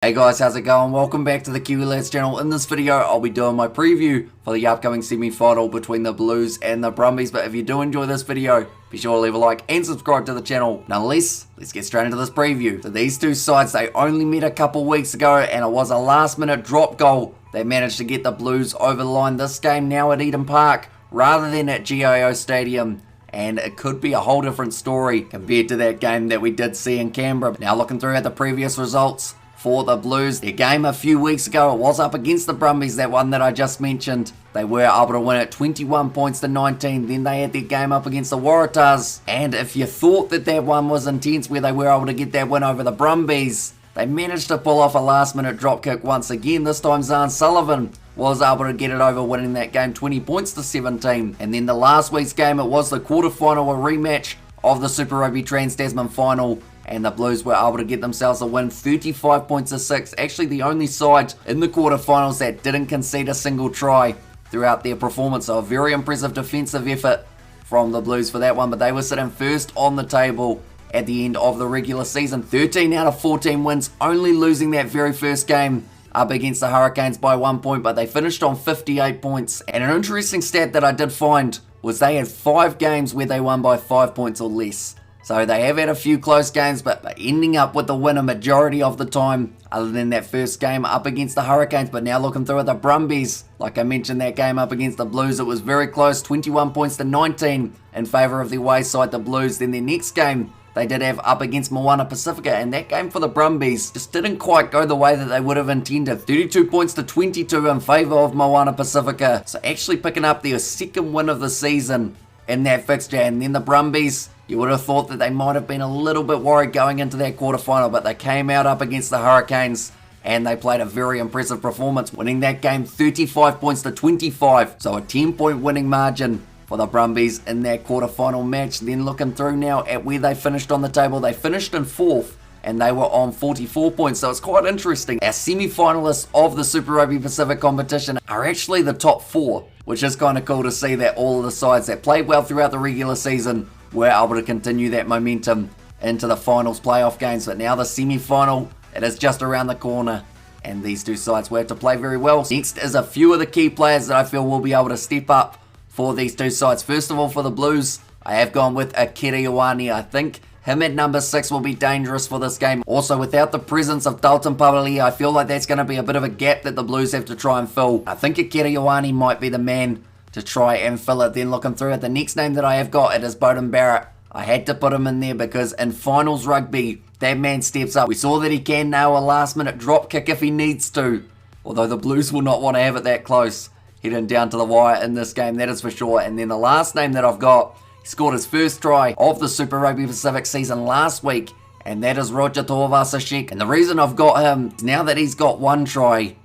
Hey guys, how's it going? Welcome back to the Kiwi Lads channel. In this video, I'll be doing my preview for the upcoming semi-final between the Blues and the Brumbies. But if you do enjoy this video, be sure to leave a like and subscribe to the channel. Nonetheless, let's get straight into this preview. So these two sides, they only met a couple weeks ago, and it was a last-minute drop goal that managed to get the Blues over the line. This game now at Eden Park, rather than at GIO Stadium. And it could be a whole different story compared to that game that we did see in Canberra. Now looking through at the previous results for the Blues, their game a few weeks ago, it was up against the Brumbies, that one that I just mentioned. They were able to win it 21 points to 19. Then they had their game up against the Waratahs. And if you thought that that one was intense, where they were able to get that win over the Brumbies, they managed to pull off a last-minute drop kick once again. This time Zahn Sullivan was able to get it over, winning that game 20 points to 17. And then the last week's game, it was the quarterfinal, a rematch of the Super Rugby Trans-Tasman final. And the Blues were able to get themselves a win, 35 points to 6. Actually the only side in the quarterfinals that didn't concede a single try throughout their performance. So a very impressive defensive effort from the Blues for that one. But they were sitting first on the table at the end of the regular season. 13 out of 14 wins, only losing that very first game up against the Hurricanes by 1 point. But they finished on 58 points. And an interesting stat that I did find was they had 5 games where they won by 5 points or less. So they have had a few close games, but ending up with the win a majority of the time, other than that first game up against the Hurricanes. But now looking through at the Brumbies, like I mentioned, that game up against the Blues, it was very close, 21 points to 19 in favour of the away side, the Blues. Then their next game they did have up against Moana Pacifica, and that game for the Brumbies just didn't quite go the way that they would have intended. 32 points to 22 in favour of Moana Pacifica. So actually picking up their second win of the season in that fixture. And then the Brumbies, you would have thought that they might have been a little bit worried going into that quarterfinal, but they came out up against the Hurricanes and they played a very impressive performance, winning that game 35 points to 25. So a 10-point winning margin for the Brumbies in that quarterfinal match. Then looking through now at where they finished on the table, they finished in 4th and they were on 44 points. So it's quite interesting. Our semi-finalists of the Super Rugby Pacific competition are actually the top 4, which is kind of cool to see that all of the sides that played well throughout the regular season were able to continue that momentum into the finals playoff games. But now the semi-final, it is just around the corner, and these two sides will have to play very well. Next is a few of the key players that I feel will be able to step up for these two sides. First of all, for the Blues, I have gone with Akira Ioane. I think him at number 6 will be dangerous for this game. Also, without the presence of Dalton Papali'i, I feel like that's going to be a bit of a gap that the Blues have to try and fill. I think Akira Ioane might be the man to try and fill it. Then looking through at the next name that I have got, it is Bowden Barrett. I had to put him in there because in finals rugby, that man steps up. We saw that he can nail a last minute drop kick if he needs to, although the Blues will not want to have it that close heading down to the wire in this game, that is for sure. And then the last name that I've got, he scored his first try of the Super Rugby Pacific season last week, and that is Roger Tuivasa-Sheck. And the reason I've got him, now that he's got 1 try,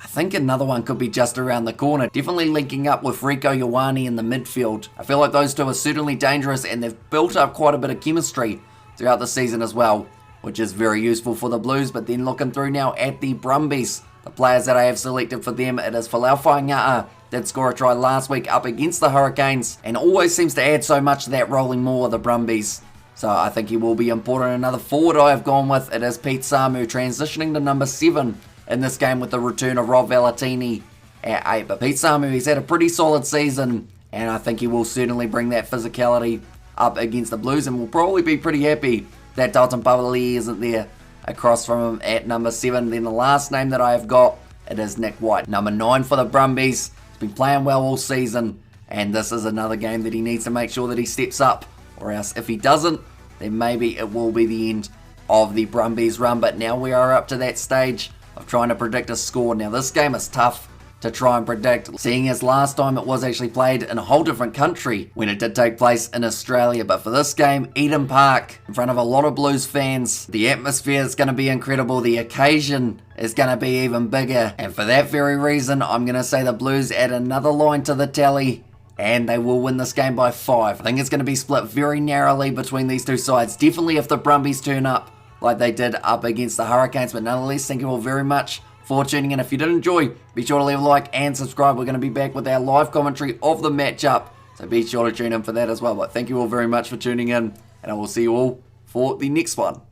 I think another one could be just around the corner. Definitely linking up with Rieko Ioane in the midfield. I feel like those two are certainly dangerous, and they've built up quite a bit of chemistry throughout the season as well, which is very useful for the Blues. But then looking through now at the Brumbies, the players that I have selected for them, it is Folau Fainga'a. Did score a try last week up against the Hurricanes, and always seems to add so much to that rolling maul of the Brumbies. So I think he will be important. Another forward I have gone with, it is Pete Samu, transitioning to number 7 in this game with the return of Rob Valetini at 8. But Pete Samu, he's had a pretty solid season, and I think he will certainly bring that physicality up against the Blues, and will probably be pretty happy that Dalton Papali'i isn't there across from him at number 7. Then the last name that I have got, it is Nick White. Number 9 for the Brumbies. He's been playing well all season, and this is another game that he needs to make sure that he steps up, or else if he doesn't, then maybe it will be the end of the Brumbies run. But now we are up to that stage of trying to predict a score. Now this game is tough to try and predict, seeing as last time it was actually played in a whole different country when it did take place in Australia. But for this game, Eden Park, in front of a lot of Blues fans, the atmosphere is going to be incredible, the occasion is going to be even bigger, and for that very reason, I'm going to say the Blues add another line to the tally, and they will win this game by 5. I think it's going to be split very narrowly between these two sides, definitely if the Brumbies turn up like they did up against the Hurricanes. But nonetheless, thank you all very much for tuning in. If you did enjoy, be sure to leave a like and subscribe. We're going to be back with our live commentary of the matchup, so be sure to tune in for that as well. But thank you all very much for tuning in, and I will see you all for the next one.